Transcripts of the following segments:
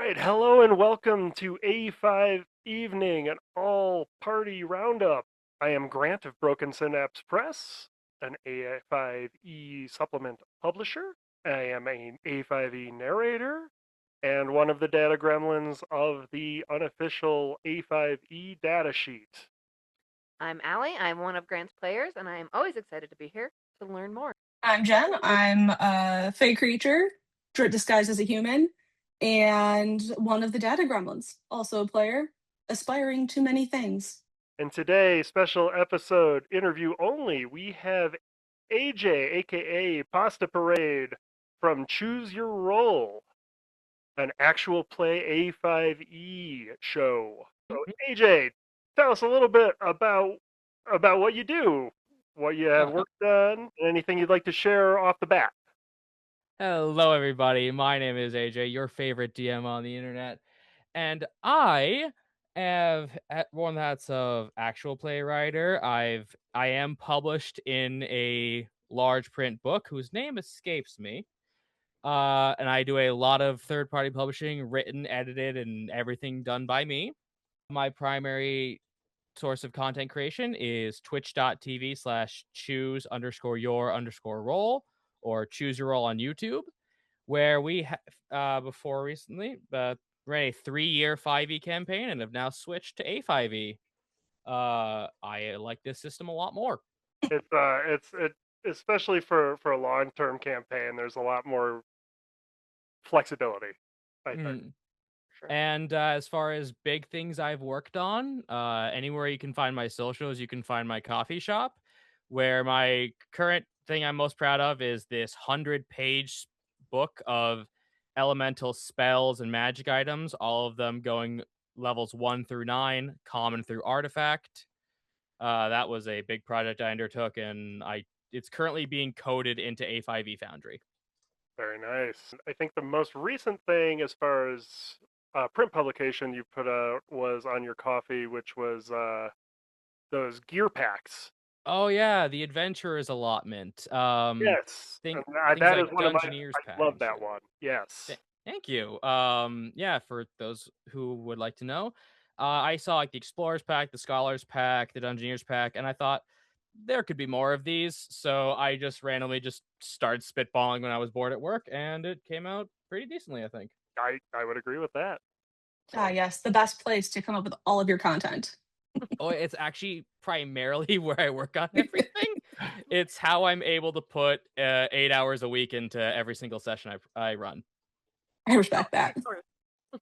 right, hello and welcome to A5Evening, an all-party roundup. I am Grant of Broken Synapse Press, an A5E supplement publisher. I am an A5E narrator, and one of the data gremlins of the unofficial A5E datasheet. I'm Allie. I'm one of Grant's players, and I am always excited to be here to learn more. I'm Jen. I'm a fey creature disguised as a human and one of the data gremlins, also a player, aspiring to many things. And today, special episode interview only, we have AJ, aka Pasta Parade, from Choose Your Roll, an actual play A5E show. So AJ, tell us a little bit about what you do, what you have Uh, work done, and anything you'd like to share off the bat. Hello, everybody. My name is AJ, your favorite DM on the internet, and I have worn the hats of actual play writer. I am published in a large print book whose name escapes me. And I do a lot of third-party publishing, written, edited, and everything done by me. My primary source of content creation is twitch.tv/choose_your_roll or choose your roll on YouTube, where we before recently ran a 3-year 5e campaign and have now switched to A5e. I like this system a lot more. It's especially for a long-term campaign. There's a lot more flexibility, I think. Sure. And as far as big things I've worked on, anywhere you can find my socials, you can find my coffee shop, where my current thing I'm most proud of is this 100-page book of elemental spells and magic items, all of them going levels 1 through 9, common through artifact. That was a big project I undertook, and it's currently being coded into A5e Foundry. Very nice. I think the most recent thing, as far as print publication you put out, was on your coffee, which was those gear packs. Oh yeah, the Adventurer's Allotment. Yes, Think and things that is like one of my. Dungeoneer's I Pack love and that shit. one. Yes, Thank you. Yeah, for those who would like to know, I saw like the Explorer's Pack, the Scholar's Pack, the Dungeoneer's Pack, and I thought there could be more of these. So I just randomly just started spitballing when I was bored at work, and it came out pretty decently, I think. I would agree with that. Ah, So yes, the best place to come up with all of your content. Oh, it's actually primarily where I work on everything. It's how I'm able to put 8 hours a week into every single session I run. I respect Okay, that. sort of.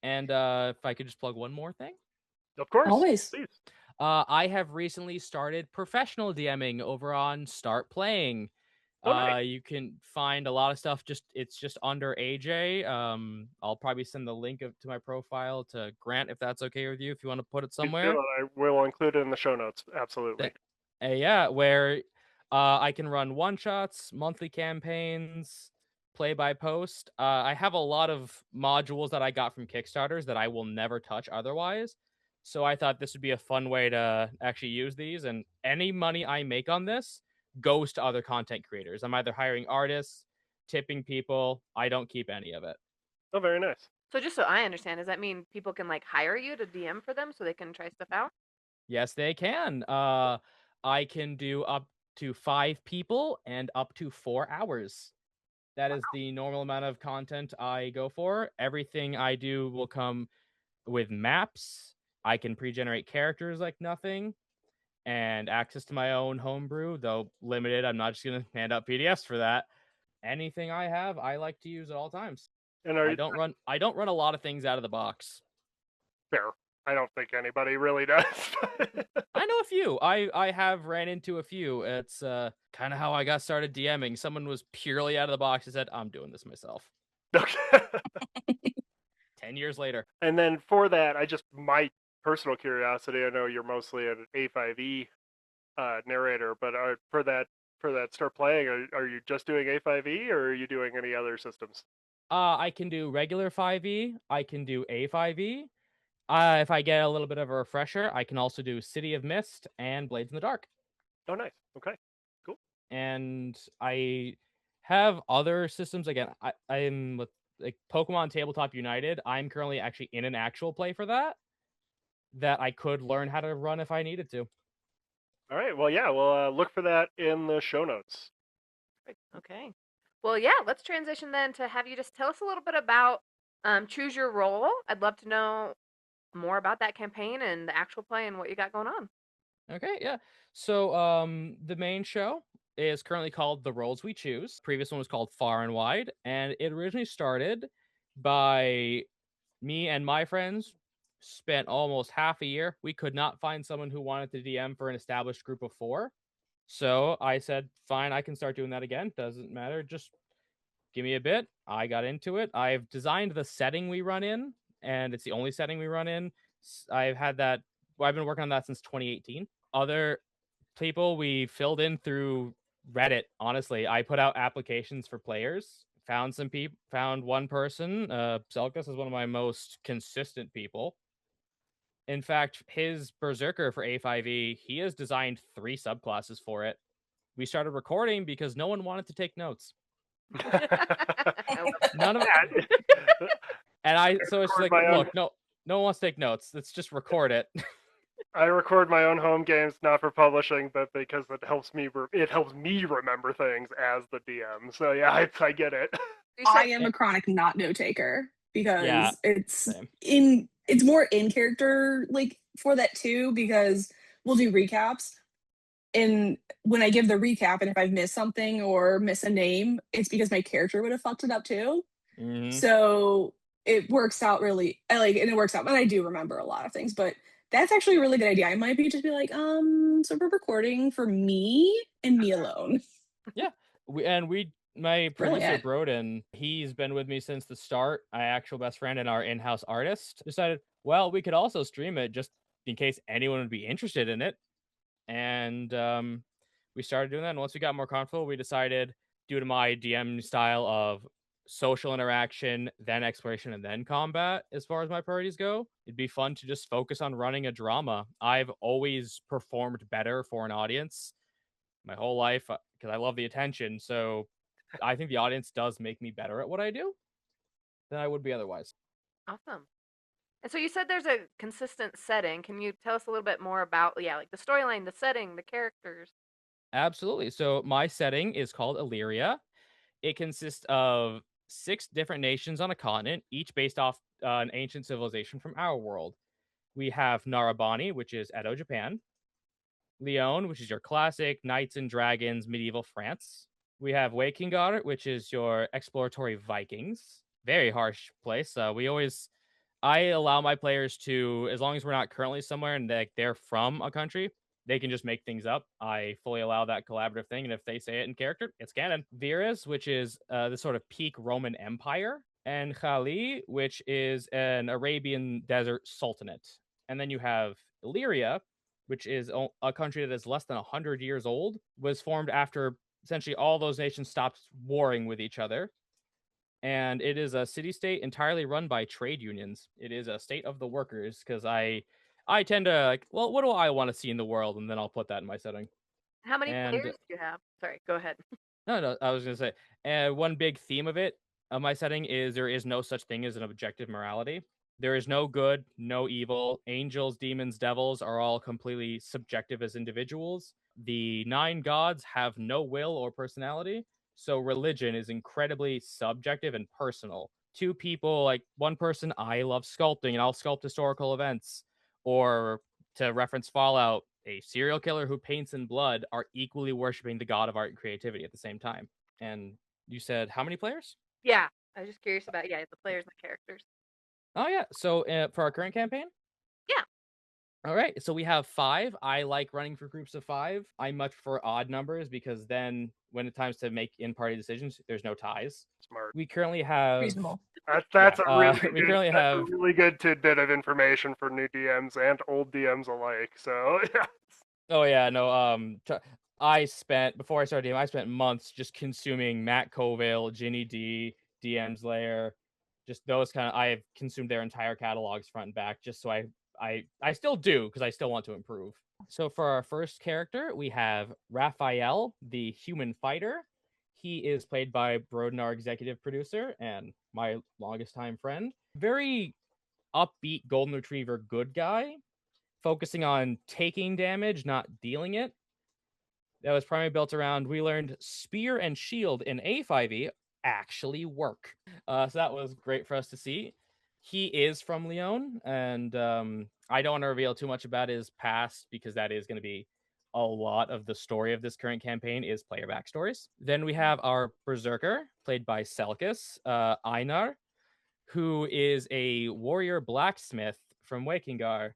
And if I could just plug one more thing. of course, Always. please. I have recently started professional DMing over on Start Playing. Oh, nice. You can find a lot of stuff. It's just under AJ. I'll probably send the link to my profile to Grant if that's okay with you. If you want to put it Please do, somewhere. and I will include it in the show notes. Absolutely. Yeah, where I can run one shots, monthly campaigns, play by post. I have a lot of modules that I got from Kickstarters that I will never touch otherwise. So I thought this would be a fun way to actually use these, and any money I make on this goes to other content creators. I'm either hiring artists, tipping people. I don't keep any of it. Oh, very nice. So just so I understand, does that mean people can like hire you to DM for them so they can try stuff out? Yes, they can. I can do up to 5 people and up to 4 hours. That is the normal amount of content I go for. Everything I do will come with maps. I can pre-generate characters like nothing, and access to my own homebrew, though limited. I'm not just gonna hand out PDFs for that. Anything I have, I like to use at all times. And are I you don't run. I don't run a lot of things out of the box. fair? I don't think anybody really does. I know a few. I have ran into a few. It's kind of how I got started DMing. Someone was purely out of the box and said, "I'm doing this myself." Okay. 10 years later. And then for that, my personal curiosity. I know you're mostly an A5E narrator, but for that start playing, are you just doing A5E or are you doing any other systems? I can do regular 5e. I can do A5e. If I get a little bit of a refresher, I can also do City of Mist and Blades in the Dark. Oh, nice. Okay, cool. And I have other systems. Again, I'm with like Pokemon Tabletop United, I'm currently actually in an actual play for that I could learn how to run if I needed to. All right. Well, yeah. We'll look for that in the show notes. Okay. Well, yeah, let's transition then to have you just tell us a little bit about Choose Your Role. I'd love to know more about that campaign and the actual play and what you got going on. Okay, yeah. So the main show is currently called The Roles We Choose. Previous one was called Far and Wide, and it originally started by me and my friends spent almost half a year. We could not find someone who wanted to DM for an established group of 4. So I said, fine, I can start doing that again. Doesn't matter. Just give me a bit. I got into it. I've designed the setting we run in, and it's the only setting we run in. I've had that. Well, I've been working on that since 2018. Other people we filled in through Reddit. Honestly, I put out applications for players. Found some people. Found one person. Selkus is one of my most consistent people. In fact, his Berserker for A5e, he has designed 3 subclasses for it. We started recording because no one wanted to take notes. None of it. And so it's like, look, no one wants to take notes. Let's just record it. I record my own home games, not for publishing, but because it helps me. It helps me remember things as the DM. So yeah, I get it. I am a chronic not note taker because Yeah, it's same. it's more in character like for that too, because we'll do recaps, and when I give the recap and if I've missed something or miss a name, it's because my character would have fucked it up too. Mhm. So it works out really and it works out, and I do remember a lot of things, but that's actually a really good idea. I might be just be like, so we're recording for me and me alone. Yeah. My producer Brilliant. Broden, he's been with me since the start. My actual best friend and our in-house artist decided, well, we could also stream it just in case anyone would be interested in it. And we started doing that. And once we got more comfortable, we decided, due to my DM style of social interaction, then exploration, and then combat, as far as my priorities go, it'd be fun to just focus on running a drama. I've always performed better for an audience my whole life because I love the attention. So I think the audience does make me better at what I do than I would be otherwise. Awesome. And so you said there's a consistent setting. Can you tell us a little bit more about, like the storyline, the setting, the characters? Absolutely. So my setting is called Illyria. It consists of 6 different nations on a continent, each based off an ancient civilization from our world. We have Narabani, which is Edo, Japan. Lyon, which is your classic knights and dragons, medieval France. We have Wakingar, which is your exploratory Vikings. Very harsh place. I allow my players to, as long as we're not currently somewhere and they're from a country, they can just make things up. I fully allow that collaborative thing, and if they say it in character, it's canon. Viras, which is the sort of peak Roman Empire, and Khali, which is an Arabian desert sultanate. And then you have Illyria, which is a country that is less than 100 years old, was formed after essentially all those nations stopped warring with each other. And it is a city-state entirely run by trade unions. It is a state of the workers, because I tend to like, well, what do I want to see in the world? And then I'll put that in my setting. How many And players do you have? Sorry, go ahead. no, I was going to say, one big theme of my setting is there is no such thing as an objective morality. There is no good, no evil. Angels, demons, devils are all completely subjective as individuals. The 9 gods have no will or personality. So religion is incredibly subjective and personal. 2 people, like one person, I love sculpting and I'll sculpt historical events. Or to reference Fallout, a serial killer who paints in blood are equally worshiping the god of art and creativity at the same time. And you said how many players? Yeah, I was just curious about the players and the characters. Oh yeah. So for our current campaign? Yeah. All right. So we have 5. I like running for groups of 5. I much prefer odd numbers because then when it's time to make in-party decisions, there's no ties. Smart. We currently have Reasonable. That's a really a really good tidbit of information for new DMs and old DMs alike. So yeah. Oh yeah, no. Before I started DM, I spent months just consuming Matt Covale, Ginny D, DM's Lair, just those kind of. I have consumed their entire catalogs front and back, just so I still do because I still want to improve. So for our first character, we have Raphael, the human fighter. He is played by Broden, our executive producer, and my longest time friend. Very upbeat golden retriever good guy, focusing on taking damage, not dealing it. That was primarily built around, we learned spear and shield in A5e actually work. So that was great for us to see. He is from Lyon, and I don't want to reveal too much about his past because that is going to be a lot of the story of this current campaign is player backstories. Then we have our Berserker, played by Selkis, Einar, who is a warrior blacksmith from Wakingar,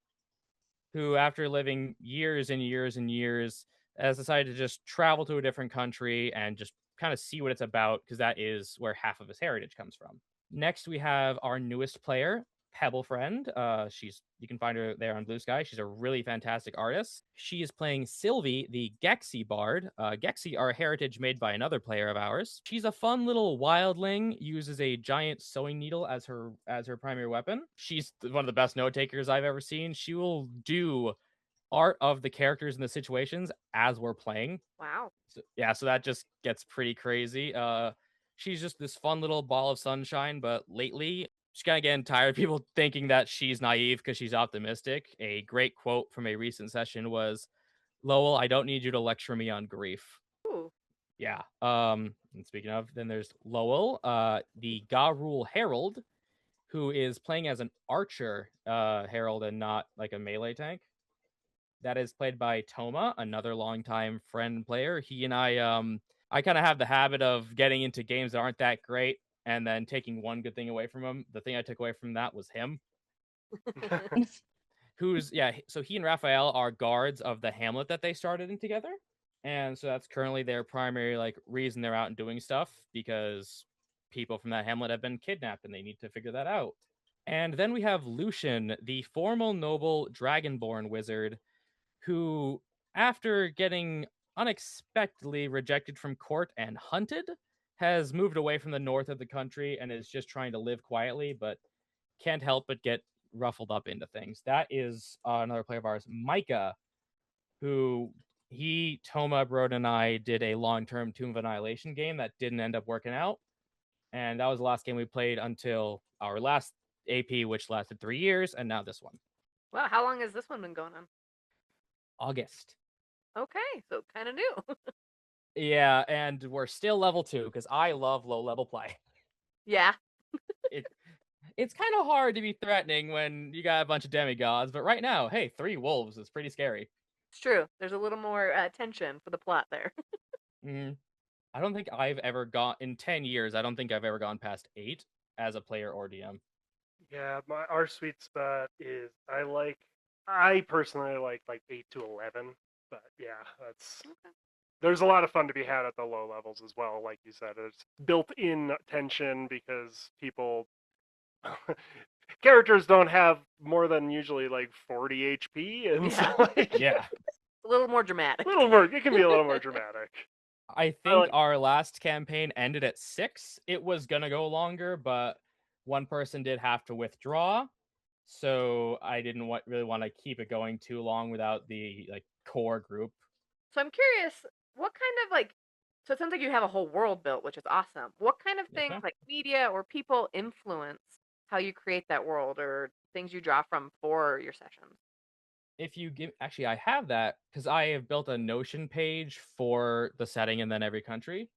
who, after living years and years and years, has decided to just travel to a different country and just kind of see what it's about, because that is where half of his heritage comes from. Next, we have our newest player, Pebble Friend. You can find her there on Blue Sky. She's a really fantastic artist. She is playing Sylvie, the Gexi Bard. Gexi are a heritage made by another player of ours. She's a fun little wildling, uses a giant sewing needle as her primary weapon. She's one of the best note takers I've ever seen. She will do art of the characters and the situations as we're playing. Wow. So that just gets pretty crazy. She's just this fun little ball of sunshine, but lately she's kind of getting tired of people thinking that she's naive because she's optimistic. A great quote from a recent session was, "Lowell, I don't need you to lecture me on grief." Ooh. Yeah. And speaking of, then there's Lowell, the Garul Herald, who is playing as an archer herald and not like a melee tank. That is played by Toma, another longtime friend player. He and I kind of have the habit of getting into games that aren't that great and then taking one good thing away from him. The thing I took away from that was him. So he and Raphael are guards of the hamlet that they started in together. And so that's currently their primary reason they're out and doing stuff, because people from that hamlet have been kidnapped and they need to figure that out. And then we have Lucian, the formal noble dragonborn wizard, who, after getting unexpectedly rejected from court and hunted, has moved away from the north of the country and is just trying to live quietly, but can't help but get ruffled up into things. That is another player of ours, Micah, who Toma, Broden, and I did a long-term Tomb of Annihilation game that didn't end up working out. And that was the last game we played until our last AP, which lasted 3 years, and now this one. Wow, how long has this one been going on? August. Okay, so kind of new. Yeah, and we're still level 2 because I love low level play. Yeah. It's kind of hard to be threatening when you got a bunch of demigods, but right now, hey, 3 wolves is pretty scary. It's true. There's a little more tension for the plot there. I don't think I've ever gone, in 10 years, I don't think I've ever gone past 8 as a player or DM. Yeah, our sweet spot is I personally like 8 to 11, but yeah, that's Okay. there's a lot of fun to be had at the low levels as well. Like you said, it's built-in tension because characters don't have more than usually 40 HP, and Yeah. so Yeah. A little more dramatic. it can be a little more dramatic. I think our last campaign ended at 6. It was gonna go longer, but one person did have to withdraw, so I didn't really want to keep it going too long without the core group. So I'm curious, what kind of so it sounds like you have a whole world built, which is awesome. What kind of Yes, things ma'am. like media or people influence how you create that world, or things you draw from for your sessions? If you give, actually, I have that because I have built a Notion page for the setting and then every country.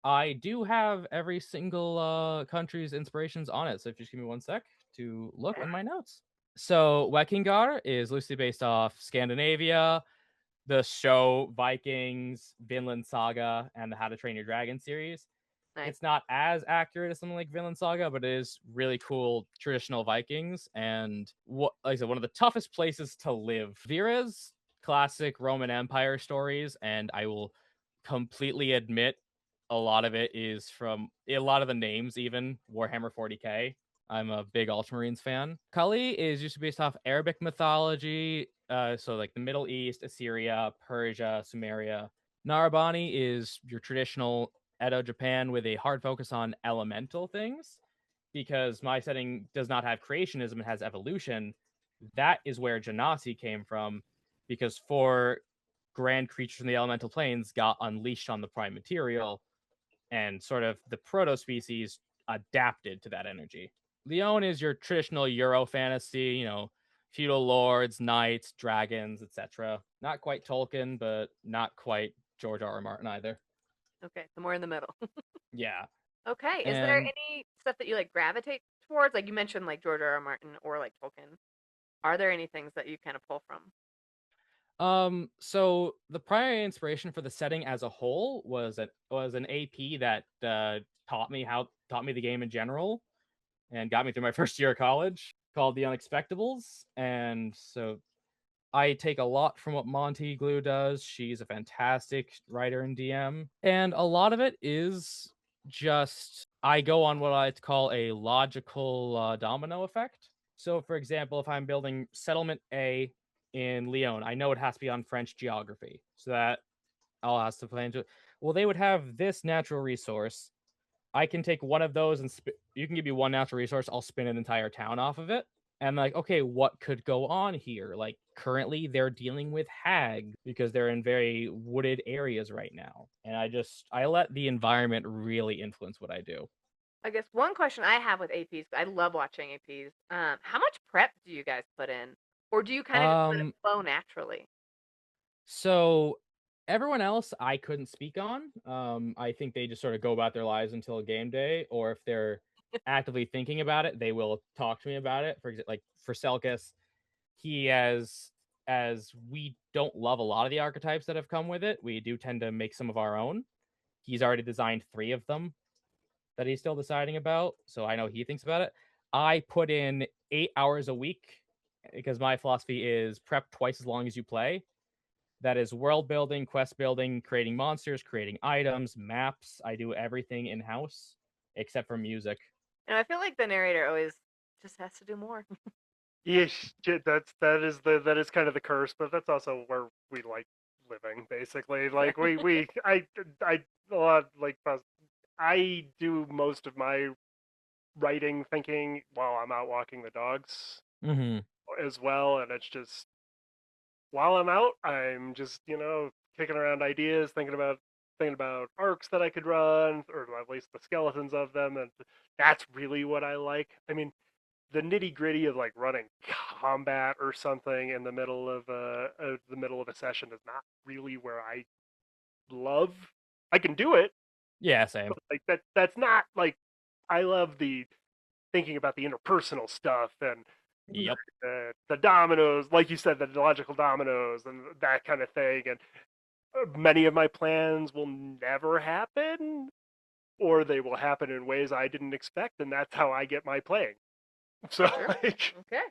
I do have every single country's inspirations on it. So if you just give me one sec to look in my notes. So Wekingar is loosely based off Scandinavia, the show Vikings, Vinland Saga, and the How to Train Your Dragon series. Nice. It's not as accurate as something like Vinland Saga, but it is really cool traditional Vikings. And like I said, one of the toughest places to live. Vera's classic Roman Empire stories, and I will completely admit a lot of it is from a lot of the names, even Warhammer 40k. I'm a big Ultramarines fan. Kali is usually based off Arabic mythology, so like the Middle East, Assyria, Persia, Sumeria. Narabani is your traditional Edo Japan with a hard focus on elemental things, because my setting does not have creationism, it has evolution. That is where Genasi came from, because 4 grand creatures from the elemental planes got unleashed on the prime material, and sort of the proto species adapted to that energy. Leon is your traditional Euro fantasy, you know, feudal lords, knights, dragons, etc. Not quite Tolkien, but not quite George R. R. Martin either. Okay, so more in the middle. Yeah. Okay, is there And any stuff that you like gravitate towards? Like you mentioned, like George R. R. Martin or like Tolkien. Are there any things that you kind of pull from? so the primary inspiration for the setting as a whole was an AP that taught me the game in general and got me through my first year of college, called The Unexpectables. And so I take a lot from what Monty Glue does. She's a fantastic writer and DM. And a lot of it is just I go on what I call a logical domino effect. So, for example, if I'm building settlement A in Lyon, I know it has to be on French geography. So that I'll ask to plan to. Well, they would have this natural resource. I can take one of those and you can give me one natural resource. I'll spin an entire town off of it. And like, okay, what could go on here? Like currently they're dealing with hags because they're in very wooded areas right now. And I let the environment really influence what I do. I guess one question I have with APs, I love watching APs. How much prep do you guys put in, or do you kind of just let it flow naturally? So everyone else I couldn't speak on. I think they just sort of go about their lives until game day, or if they're actively thinking about it, they will talk to me about it. For example, like for Selkis, he has as we don't love a lot of the archetypes that have come with it, we do tend to make some of our own. He's already designed 3 of them that he's still deciding about, so I know he thinks about it. I put in 8 hours a week because my philosophy is prep twice as long as you play. That is world building, quest building, creating monsters, creating items, maps. I do everything in house except for music. And I feel like the narrator always just has to do more. Yes, that is kind of the curse, but that's also where we like living, basically. Like I a lot like I do most of my writing, thinking while I'm out walking the dogs as well, and it's just while I'm out, I'm just kicking around ideas, thinking about arcs that I could run, or at least the skeletons of them, and that's really what I like. I mean, the nitty gritty of like running combat or something in the middle of a session is not really where I love. I can do it, Yeah, same. but like that's not like I love the thinking about the interpersonal stuff and Yep. the dominoes, like you said, the logical dominoes and that kind of thing. And many of my plans will never happen, or they will happen in ways I didn't expect, and that's how I get my playing. So, Sure. like, Okay.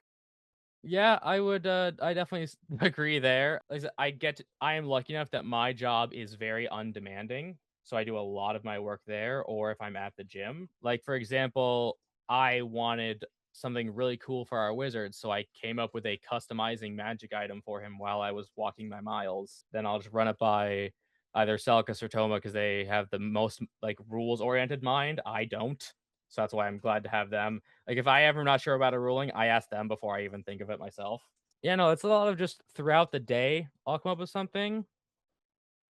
Yeah, I would I definitely agree there. Like I am lucky enough that my job is very undemanding. So I do a lot of my work there or if I'm at the gym. Like for example, I wanted something really cool for our wizard, so I came up with a customizing magic item for him while I was walking my miles. Then I'll just run it by either Selkas or Toma because they have the most like rules oriented mind. I don't. So that's why I'm glad to have them. Like if I ever not sure about a ruling, I ask them before I even think of it myself. Yeah, no, it's a lot of just throughout the day, I'll come up with something.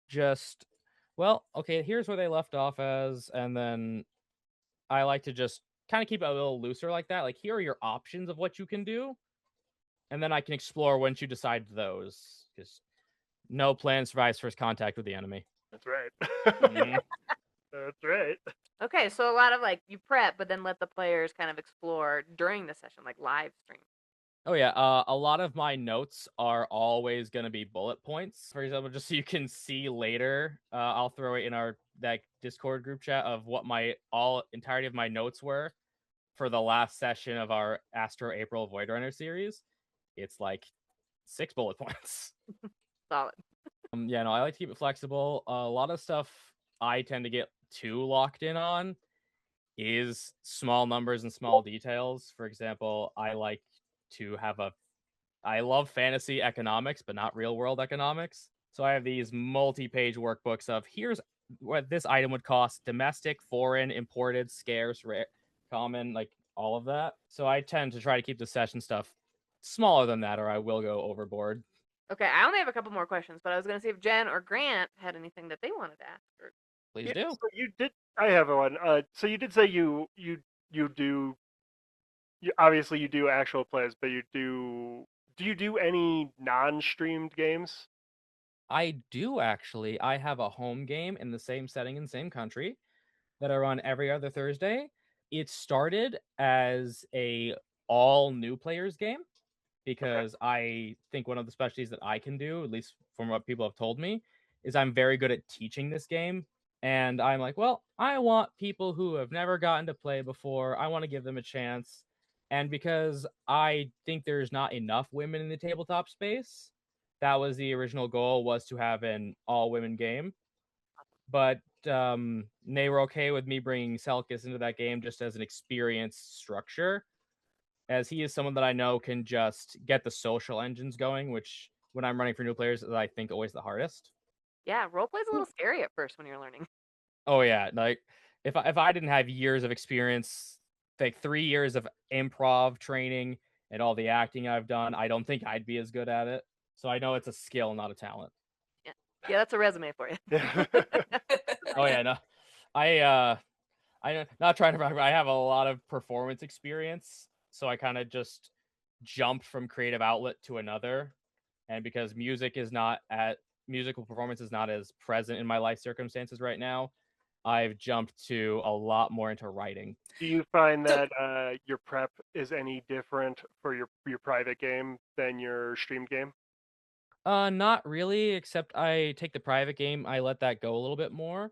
Just, well, okay, here's where they left off as, and then I like to just kind of keep it a little looser like that. Like here are your options of what you can do, and then I can explore once you decide those. Because no plan survives first contact with the enemy. that's right. Mhm. That's right. Okay, so a lot of like you prep, but then let the players kind of explore during the session, like live stream. Oh yeah, a lot of my notes are always going to be bullet points. For example, just so you can see later, I'll throw it in our that Discord group chat of what my entirety of my notes were for the last session of our Astro April Void Runner series. It's like 6 bullet points. Solid. Yeah, no, I like to keep it flexible. A lot of stuff I tend to get too locked in on is small numbers and small details. For example, I love fantasy economics, but not real world economics. So I have these multi-page workbooks of here's what this item would cost: domestic, foreign, imported, scarce, rare, common, like all of that. So I tend to try to keep the session stuff smaller than that, or I will go overboard. Okay, I only have a couple more questions, but I was going to see if Jenn or Grant had anything that they wanted to ask. Or... Please Yeah, do. so you did I have one. So you did say you do obviously you do actual plays, but do you do any non-streamed games? I do actually. I have a home game in the same setting in the same country that I run every other Thursday. It started as a all new players game Okay. because I think one of the specialties that I can do, at least from what people have told me, is I'm very good at teaching this game. And I'm like, well, I want people who have never gotten to play before, I want to give them a chance. And because I think there's not enough women in the tabletop space, that was the original goal, was to have an all women game. But they were okay with me bringing Selkis into that game just as an experience structure, as he is someone that I know can just get the social engines going, which when I'm running for new players is I think always the hardest. Yeah, role play's a little scary at first when you're learning. Oh yeah, like if I didn't have years of experience, like 3 years of improv training and all the acting I've done, I don't think I'd be as good at it. So I know it's a skill, not a talent. Yeah, yeah, that's a resume for you. Yeah. Oh yeah, no, I'm not trying to brag, but I have a lot of performance experience, so I kind of just jumped from creative outlet to another. And because musical performance is not as present in my life circumstances right now, I've jumped to a lot more into writing. Do you find So that your prep is any different for your private game than your stream game? Not really, except I take the private game, I let that go a little bit more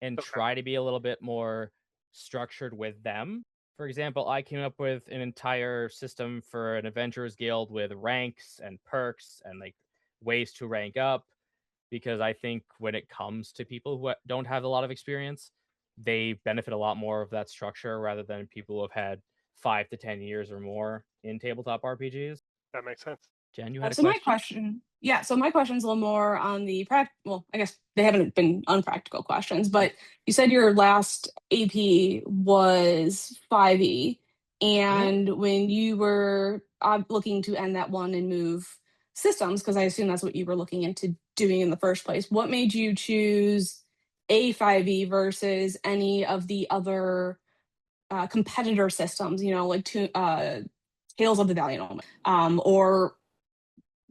and Okay. try to be a little bit more structured with them. For example, I came up with an entire system for an adventurers guild with ranks and perks and like ways to rank up, because I think when it comes to people who don't have a lot of experience, they benefit a lot more of that structure rather than people who have had 5 to 10 years or more in tabletop RPGs. That makes sense. Jen, you had a so my question? question, yeah, so my question's a little more on the well, I guess they haven't been unpractical questions, but you said your last AP was 5e, Mhm. and when you were looking to end that one and move systems, because I assume that's what you were looking into doing in the first place, what made you choose A5e versus any of the other competitor systems, like Tales of the Valiant Omen, or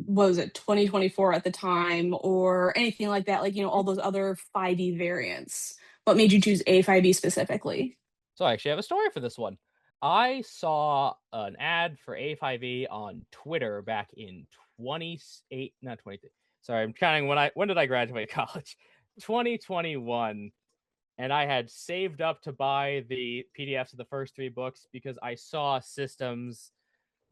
was it 2024 at the time, or anything like that, like, all those other 5e variants? What made you choose A5e specifically? So I actually have a story for this one. I saw an ad for A5E on Twitter back in 28, not 23. Sorry, I'm counting when did I graduate college? 2021. And I had saved up to buy the PDFs of the first 3 books because I saw systems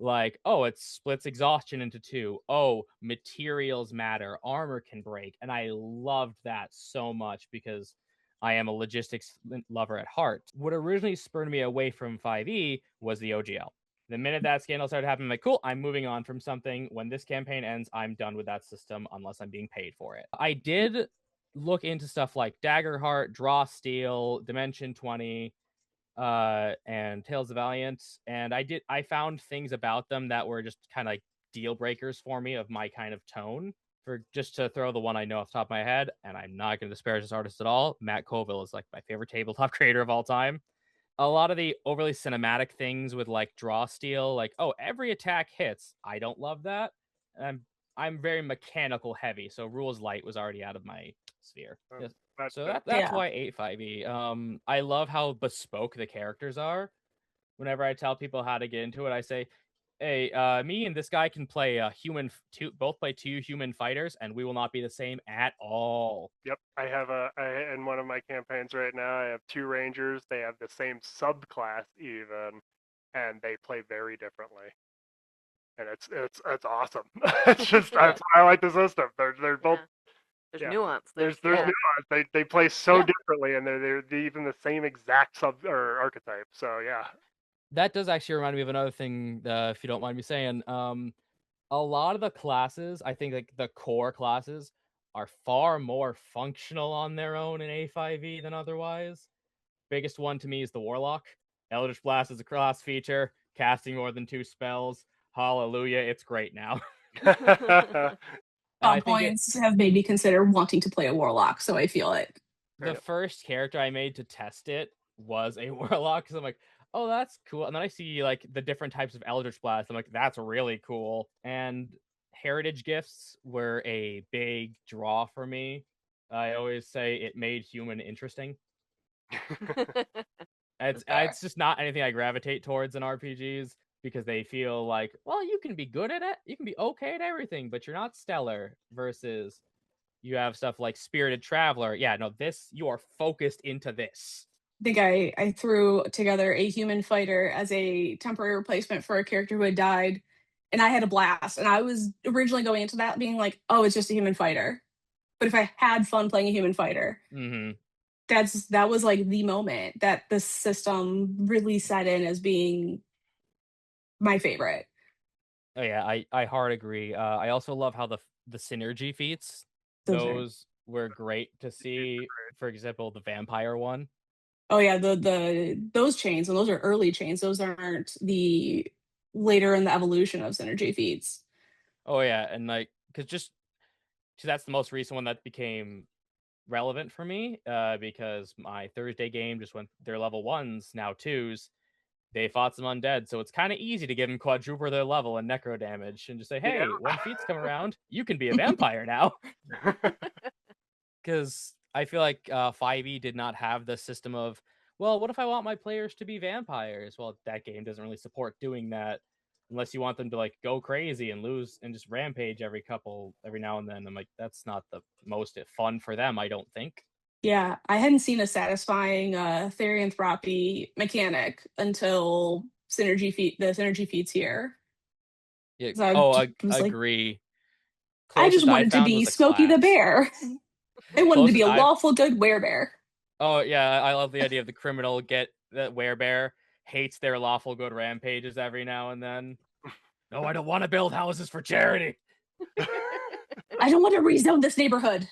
like, oh, it splits exhaustion into two. Oh, materials matter. Armor can break. And I loved that so much because I am a logistics lover at heart. What originally spurred me away from 5e was the OGL. The minute that scandal started happening, I'm like, cool, I'm moving on from something. When this campaign ends, I'm done with that system unless I'm being paid for it. I did look into stuff like Daggerheart, Draw Steel, Dimension 20, and Tales of Valiant, and I found things about them that were just kind of like deal breakers for me of my kind of tone. For just to throw the one I know off the top of my head, and I'm not going to disparage this artist at all, Matt Colville is like my favorite tabletop creator of all time. A lot of the overly cinematic things with like draw steel, like, oh, every attack hits, I don't love that. And I'm very mechanical heavy, so rules light was already out of my sphere. Uh, Yes. That's So fair. that's Yeah. why 8-5e. I love how bespoke the characters are. Whenever I tell people how to get into it, I say, "Hey, me and this guy can play a both play 2 human fighters, and we will not be the same at all." Yep. In one of my campaigns right now, I have two rangers. They have the same subclass even, and they play very differently. And it's awesome. It's just Yeah, that's why I like the system. They're both yeah. There's yeah. nuance. There's Yeah, nuance. They play so yeah. differently, and they're even the same exact sub or archetype. So yeah. That does actually remind me of another thing, if you don't mind me saying. A lot of the classes, I think like the core classes, are far more functional on their own in A5e than otherwise. Biggest one to me is the Warlock. Eldritch Blast is a class feature, casting more than 2 spells. Hallelujah, it's great now. And I Some think it points have made me consider wanting to play a warlock, so I feel it. The first character I made to test it was a warlock because I'm like, oh, that's cool. And then I see like the different types of Eldritch Blast. I'm like, that's really cool. And heritage gifts were a big draw for me. I always say it made human interesting. It's just not anything I gravitate towards in RPGs because they feel like, well, you can be good at it, you can be okay at everything, but you're not stellar. Versus you have stuff like Spirited Traveler. Yeah, no, this you are focused into this. I think I threw together a human fighter as a temporary replacement for a character who had died, and I had a blast. And I was originally going into that being like, oh, it's just a human fighter. But if I had fun playing a human fighter, Mm-hmm. that was like the moment that the system really set in as being my favorite. Oh yeah, I hard agree. I also love how the synergy feats, Those are those were great to see. For example, the vampire one. oh yeah, the those chains, and those are early chains. Those aren't the later in the evolution of synergy feats. Oh yeah, and like because that's the most recent one that became relevant for me. Because my Thursday game just went their level ones now twos. They fought some undead, so it's kind of easy to give them quadruple their level and necro damage, and just say, Yeah. hey, when feats come around, you can be a vampire now. Because I feel like 5e did not have the system of, well, what if I want my players to be vampires? Well, that game doesn't really support doing that unless you want them to like go crazy and lose and just rampage every now and then. I'm like, that's not the most fun for them, I don't think. Yeah, I hadn't seen a satisfying therianthropy mechanic until the synergy feats here. Yeah. 'Cause I Oh, was like, agree. I just Closest I wanted to found be was a Smokey the class. Bear. I wanted to be Closest a I lawful good werebear. Oh yeah, I love the idea of the criminal get that werebear hates their lawful good rampages every now and then. No, I don't want to build houses for charity. I don't want to rezone this neighborhood.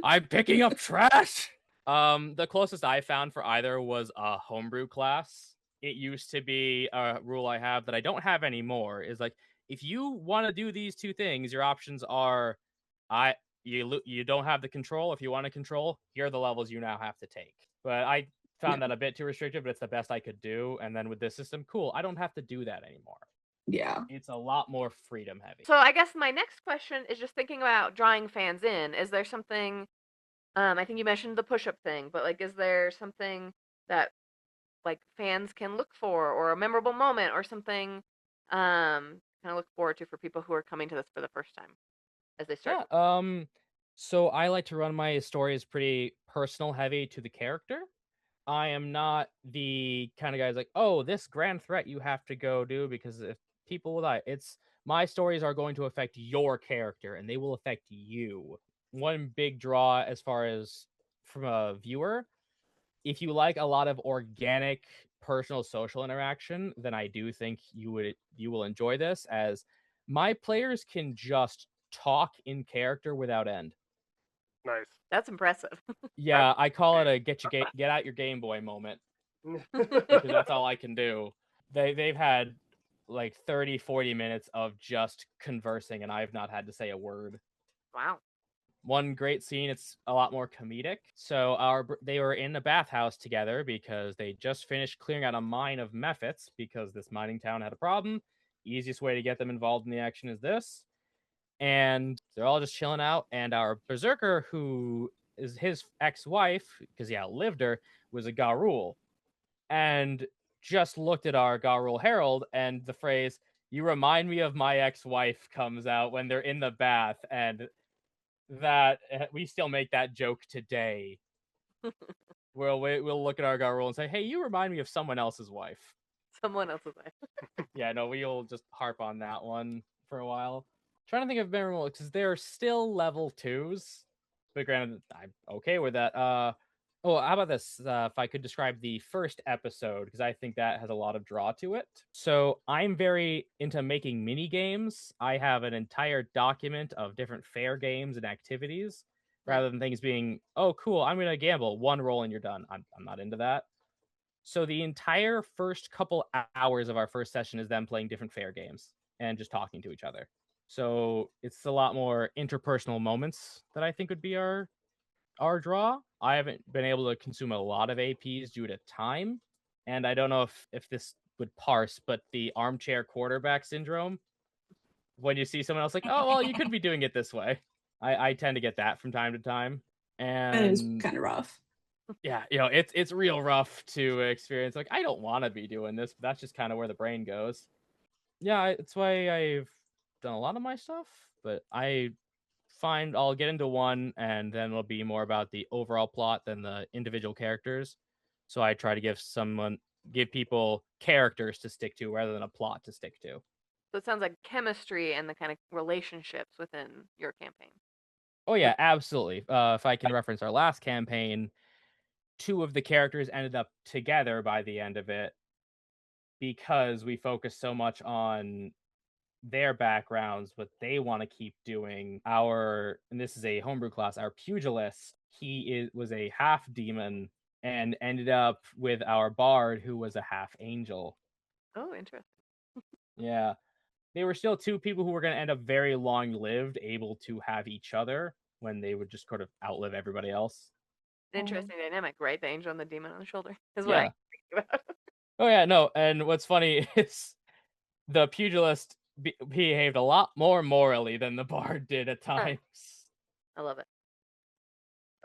I'm picking up trash. The closest I found for either was a homebrew class. It used to be a rule I have that I don't have anymore. Is like if you want to do these two things, your options are, you don't have the control. If you want to control, here are the levels you now have to take. But I found Yeah. that a bit too restrictive, but it's the best I could do. And then with this system, cool, I don't have to do that anymore. Yeah. It's a lot more freedom heavy. So I guess my next question is just thinking about drawing fans in. Is there something? I think you mentioned the push-up thing, but like, is there something that like fans can look for, or a memorable moment, or something kind of look forward to for people who are coming to this for the first time as they start? Yeah. So I like to run my stories pretty personal heavy to the character. I am not the kind of guy who's like, oh, this grand threat you have to go do because if people will die. It's my stories are going to affect your character and they will affect you. One big draw as far as from a viewer, if you like a lot of organic personal social interaction, then I do think you will enjoy this as my players can just talk in character without end. Nice. That's impressive. Yeah, I call it a get out your Game Boy moment because that's all I can do. They've had like 30 40 minutes of just conversing and I've not had to say a word. Wow. One great scene, it's a lot more comedic. So they were in a bathhouse together because they just finished clearing out a mine of mephits because this mining town had a problem. Easiest way to get them involved in the action is this. And they're all just chilling out. And our berserker, who is his ex-wife, because he outlived her, was a Garul. And just looked at our Garul Herald, and the phrase, you remind me of my ex-wife, comes out when they're in the bath. And that we still make that joke today. We'll look at our Garul and say, hey, you remind me of someone else's wife. Someone else's life. Yeah, no, we'll just harp on that one for a while. Trying to think of memorable because they're still level 2s, but granted, I'm okay with that. Oh, how about this? If I could describe the first episode, because I think that has a lot of draw to it. So I'm very into making mini games. I have an entire document of different fair games and activities, rather than things being, oh, cool, I'm gonna gamble, one roll and you're done. I'm not into that. So the entire first couple hours of our first session is them playing different fair games and just talking to each other. So it's a lot more interpersonal moments that I think would be our our draw. I haven't been able to consume a lot of APs due to time, and I don't know if this would parse, but the armchair quarterback syndrome. When you see someone else like, oh well, you could be doing it this way. I tend to get that from time to time, It is and kind of rough. yeah, it's real rough to experience. Like I don't want to be doing this, but that's just kind of where the brain goes. Yeah, it's why I've done a lot of my stuff, but I find I'll get into one and then it'll be more about the overall plot than the individual characters. So I try to give people characters to stick to rather than a plot to stick to. So it sounds like chemistry and the kind of relationships within your campaign. Oh yeah, absolutely. If I can reference our last campaign, two of the characters ended up together by the end of it because we focused so much on their backgrounds, what they want to keep doing. And this is a homebrew class, our pugilist, was a half demon and ended up with our bard who was a half angel. Oh, interesting. Yeah. They were still two people who were going to end up very long lived, able to have each other when they would just sort of outlive everybody else. An interesting dynamic, right? The angel and the demon on the shoulder is what Yeah. I think about. Oh yeah, no. And what's funny is the pugilist behaved a lot more morally than the bard did at times. I love it.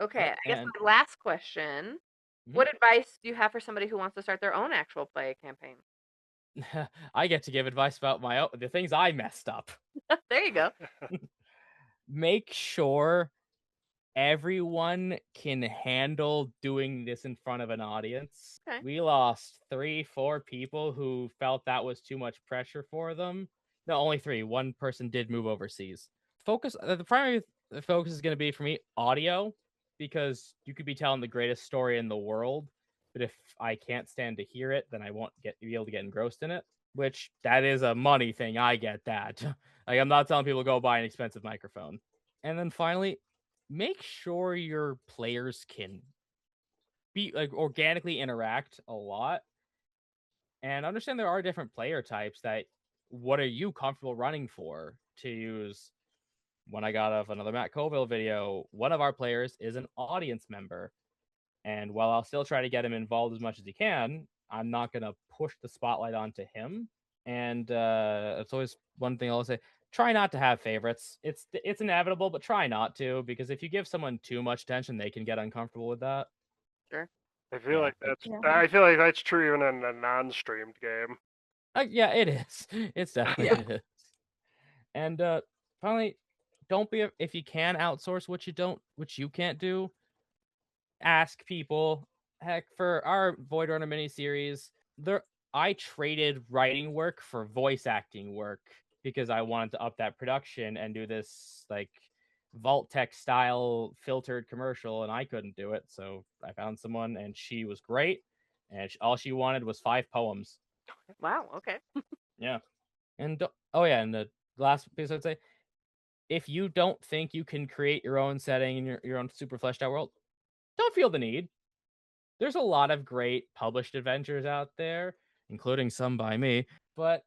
Okay, Yep, I guess and my last question. What advice do you have for somebody who wants to start their own actual play campaign? I get to give advice about the things I messed up. There you go. Make sure everyone can handle doing this in front of an audience. Okay. We lost 3-4 people who felt that was too much pressure for them. No, only 3. One person did move overseas. The primary focus is going to be for me audio, because you could be telling the greatest story in the world, but if I can't stand to hear it, then I won't be able to get engrossed in it. Which that is a money thing. I get that. Like I'm not telling people to go buy an expensive microphone. And then finally, make sure your players can be like organically interact a lot, and understand there are different player types. That what are you comfortable running for? To use when I got off another Matt Colville video, one of our players is an audience member, and while I'll still try to get him involved as much as he can, I'm not going to push the spotlight onto him. And it's always one thing I'll say: try not to have favorites. It's inevitable, but try not to, because if you give someone too much attention, they can get uncomfortable with that. Sure. I feel like Yeah. I feel like that's true even in a non-streamed game. Yeah, it is. It's definitely Yeah. is. And finally, don't be if you can outsource what you can't do. Ask people. Heck, for our Void Runner miniseries, I traded writing work for voice acting work because I wanted to up that production and do this like Vault Tech style filtered commercial, and I couldn't do it. So I found someone, and she was great, and all she wanted was 5 poems. Wow. Okay. Yeah, and oh yeah, and the last piece I'd say: if you don't think you can create your own setting and your own super fleshed out world, don't feel the need. There's a lot of great published adventures out there, including some by me, but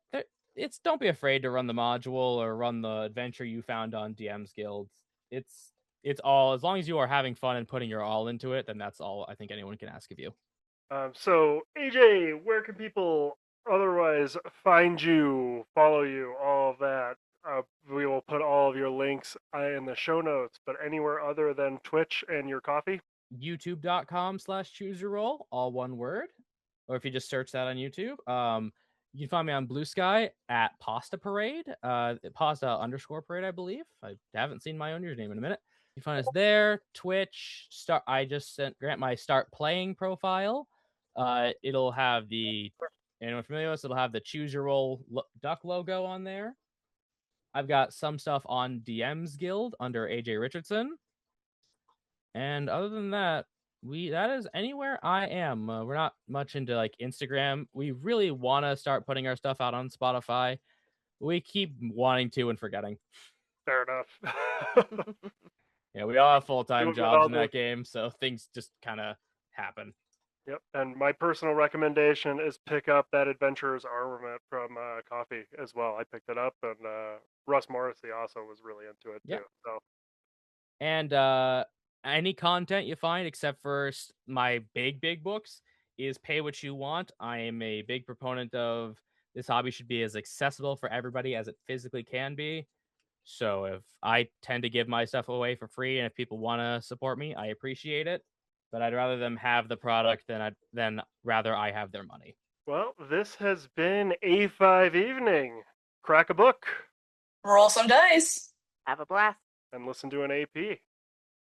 don't be afraid to run the module or run the adventure you found on DM's Guild. It's all, as long as you are having fun and putting your all into it, then that's all I think anyone can ask of you. So AJ, where can people otherwise find you, follow you, all of that? We will put all of your links in the show notes, but anywhere other than Twitch and your coffee? youtube.com/choose your roll, all one word. Or if you just search that on YouTube. You can find me on Blue Sky at Pasta Parade, Pasta_parade, I believe. I haven't seen my own username in a minute. You can find us there. Twitch. I just sent Grant my Start Playing profile. It'll have anyone familiar with us, it'll have the Choose Your Roll duck logo on there. I've got some stuff on DM's Guild under AJ Richardson. And other than that, that is anywhere I am. We're not much into like Instagram. We really want to start putting our stuff out on Spotify. We keep wanting to and forgetting. Fair enough. Yeah, we all have full-time Doing what jobs I'll in do. that game, so things just kind of happen. Yep, and my personal recommendation is pick up that Adventurer's Armament from Coffee as well. I picked it up, and Russ Morrissey also was really into it Yep. too. So, And any content you find, except for my big books, is pay what you want. I am a big proponent of this hobby should be as accessible for everybody as it physically can be. So if I tend to give my stuff away for free, and if people want to support me, I appreciate it. But I'd rather them have the product than rather I have their money. Well, this has been A5Evening. Crack a book Roll some dice. Have a blast. and listen to an AP.